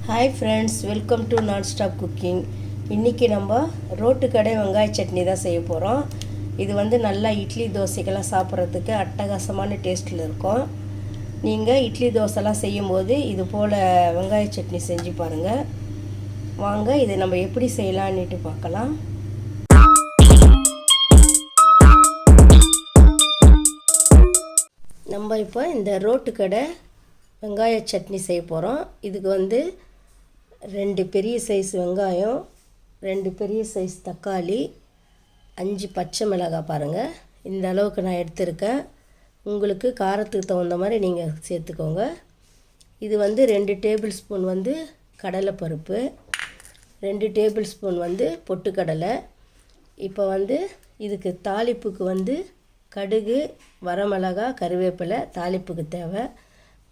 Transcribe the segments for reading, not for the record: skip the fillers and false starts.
Hi friends, welcome to நான் stop cooking. இன்றைக்கி நம்ம ரோட்டு கடை வெங்காய சட்னி தான் செய்ய போகிறோம். இது நல்லா இட்லி தோசைக்கெல்லாம் சாப்பிட்றதுக்கு அட்டகாசமான டேஸ்ட்டில் இருக்கும். நீங்கள் இட்லி தோசைலாம் செய்யும்போது இது போல் வெங்காய சட்னி செஞ்சு பாருங்கள். வாங்க இதை நம்ம எப்படி செய்யலான்னுட்டு பார்க்கலாம். நம்ம இப்போ இந்த ரோட்டு கடை வெங்காய சட்னி செய்ய போகிறோம். இதுக்கு 2 பெரிய சைஸ் வெங்காயம், 2 பெரிய சைஸ் தக்காளி, 5 பச்சை மிளகாய் பாருங்கள். இந்த அளவுக்கு நான் எடுத்திருக்கேன். உங்களுக்கு காரத்துக்கு தகுந்த மாதிரி நீங்கள் சேர்த்துக்கோங்க. இது 2 டேபிள் ஸ்பூன் கடலைப்பருப்பு, 2 டேபிள் ஸ்பூன் பொட்டுக்கடலை. இப்போ இதுக்கு தாளிப்புக்கு கடுகு, வரமிளகாய், கருவேப்பிலை தாளிப்புக்கு தேவை.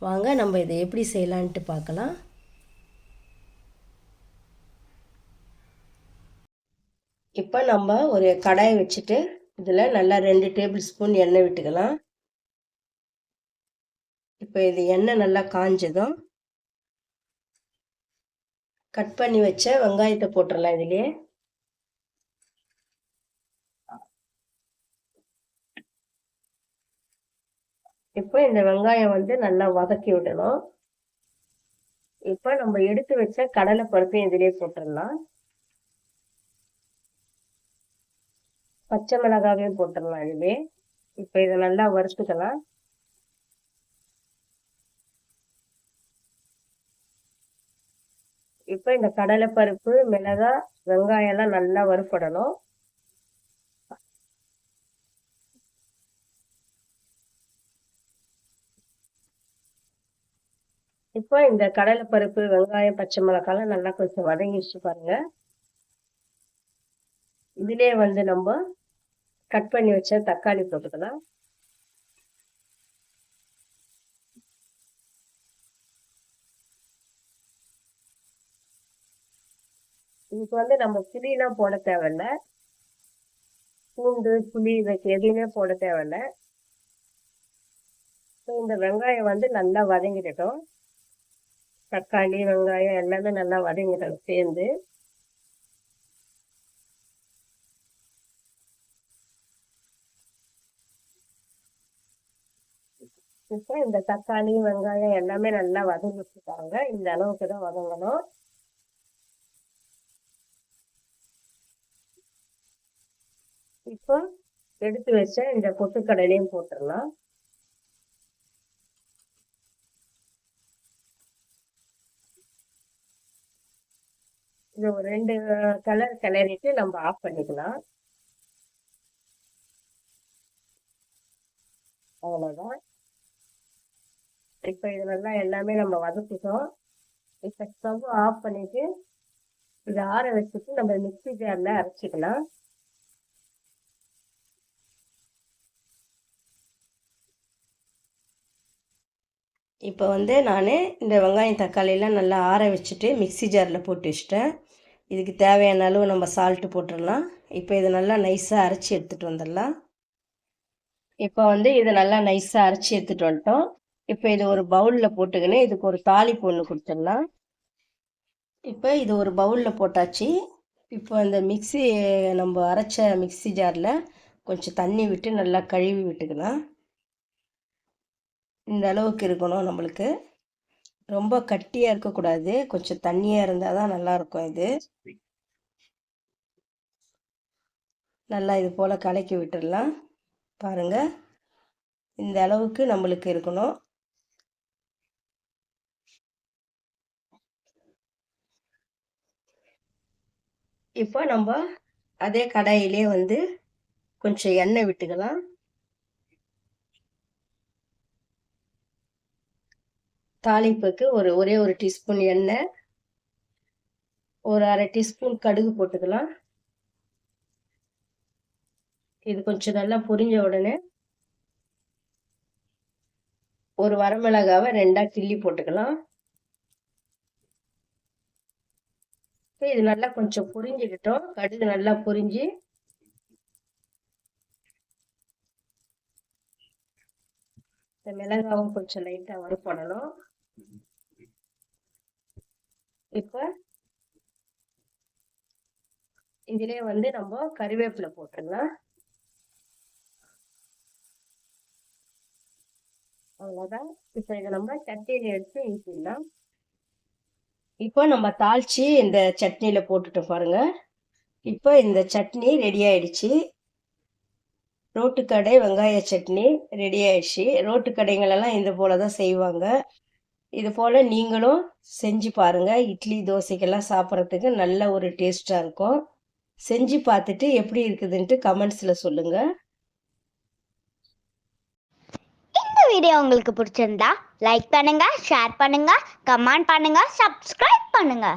வாங்க நம்ம இதை எப்படி செய்யலான்ட்டு பார்க்கலாம். இப்போ நம்ம ஒரு கடாயை வச்சுட்டு இதில் நல்லா 2 டேபிள் ஸ்பூன் எண்ணெய் விட்டுக்கலாம். இப்போ இது எண்ணெய் நல்லா காஞ்சதும் கட் பண்ணி வச்ச வெங்காயத்தை போட்டுடலாம். இதுலேயே இப்போ இந்த வெங்காயம் நல்லா வதக்கி விடணும். இப்போ நம்ம எடுத்து வச்ச கடலை பருப்பையும் இதிலேயே போட்டுடலாம். பச்சை மிளகாவையும் போட்டுடலாம் இதுவே. இப்போ இதை நல்லா வறுத்துக்கலாம். இப்போ இந்த கடலை பருப்பு, மிளகாய், வெங்காயம் எல்லாம் நல்லா வறுப்படணும். இப்போ இந்த கடலை பருப்பு, வெங்காயம், பச்சை மிளகாய்லாம் நல்லா கொஞ்சம் வதங்கிடுச்சு பாருங்க. இதுலேயே நம்ம கட் பண்ணி வச்ச தக்காளி போட்டுக்கலாம். இதுக்கு நம்ம புளியெல்லாம் போட தேவையில்லை. பூண்டு, புளி இதுக்கு எதுவுமே போட தேவையில்லை. இந்த வெங்காயம் நல்லா வதங்கிடட்டும். தக்காளி, வெங்காயம் எல்லாமே நல்லா வதங்கிடணும் சேர்ந்து. இப்போ இந்த தக்காளி, வெங்காயம் எல்லாமே நல்லா வதங்கிட்டுருக்காங்க. இந்த அளவுக்கு தான் வதங்கணும். இப்போ எடுத்து வச்ச இந்த பொட்டுக்கடலையும் போட்டுடலாம். இது ஒரு 2 கலர் கிளறிட்டு நம்ம ஆஃப் பண்ணிக்கலாம். அவ்வளோதான். இப்போ இதெல்லாம் எல்லாமே நம்ம வதக்கிட்டோம். இப்போ ஸ்டவ் ஆஃப் பண்ணிட்டு இதை ஆற வச்சுட்டு நம்ம மிக்ஸி ஜாரில் அரைச்சிக்கலாம். இப்போ நான் இந்த வெங்காயம் தக்காளியெல்லாம் நல்லா ஆற வச்சுட்டு மிக்ஸி ஜாரில் போட்டு வச்சிட்டேன். இதுக்கு தேவையான அளவு நம்ம சால்ட்டு போட்டுடலாம். இப்போ இதை நல்லா நைஸாக அரைச்சி எடுத்துகிட்டு வந்துடலாம். இப்போ இதை நல்லா நைஸாக அரைச்சி எடுத்துகிட்டு வந்துட்டோம். இப்போ இது ஒரு பவுலில் போட்டுக்கின்னு இதுக்கு ஒரு தாளிப்பு ஒன்று கொடுத்துடலாம். இப்போ இது ஒரு பவுலில் போட்டாச்சு. இப்போ இந்த நம்ம அரைச்ச மிக்ஸி ஜாரில் கொஞ்சம் தண்ணி விட்டு நல்லா கழுவி விட்டுக்கலாம். இந்த அளவுக்கு இருக்கணும். நம்மளுக்கு ரொம்ப கட்டியாக இருக்கக்கூடாது, கொஞ்சம் தண்ணியாக இருந்தால் தான் நல்லாயிருக்கும். இது நல்லா இது போல் கலக்கி விட்டுடலாம். பாருங்கள், இந்த அளவுக்கு நம்மளுக்கு இருக்கணும். இப்போ நம்ம அதே கடாயிலே கொஞ்சம் எண்ணெய் விட்டுக்கலாம். தாளிப்புக்கு ஒரே ஒரு டீஸ்பூன் எண்ணெய், ஒரு அரை டீஸ்பூன் கடுகு போட்டுக்கலாம். இது கொஞ்சம் நல்லா பொரிஞ்ச உடனே ஒரு வரமிளகாவை 2ஆ கிள்ளி போட்டுக்கலாம். இது நல்லா கொஞ்சம் பொரிஞ்சுக்கிட்டோம். கடுகு நல்லா பொரிஞ்சு இந்த மிளகாவும் கொஞ்சம் லைட்டாக வறுப்படணும். இப்போ இதிலே வந்து நம்ம கறிவேப்பிலை போட்டுடலாம். அவ்வளோதான். இப்போ இதை நம்ம சட்னியில் எடுத்து ஊற்றிடலாம். இப்போ நம்ம தாளிச்சு இந்த சட்னியில் போட்டுட்டோம் பாருங்க. இப்போ இந்த சட்னி ரெடி ஆயிடுச்சு. ரோட்டுக்கடை வெங்காய சட்னி ரெடி ஆயிடுச்சு. ரோட்டு கடைங்களெல்லாம் இது போல தான் செய்வாங்க. இது போல் நீங்களும் செஞ்சு பாருங்கள். இட்லி தோசைக்கெல்லாம் சாப்பிட்றதுக்கு நல்ல ஒரு டேஸ்ட்டாக இருக்கும். செஞ்சு பார்த்துட்டு எப்படி இருக்குதுன்ட்டு கமெண்ட்ஸில் சொல்லுங்கள். இந்த வீடியோ உங்களுக்கு பிடிச்சிருந்தா லைக் பண்ணுங்க, ஷேர் பண்ணுங்க, கமெண்ட் பண்ணுங்க, சப்ஸ்கிரைப் பண்ணுங்க.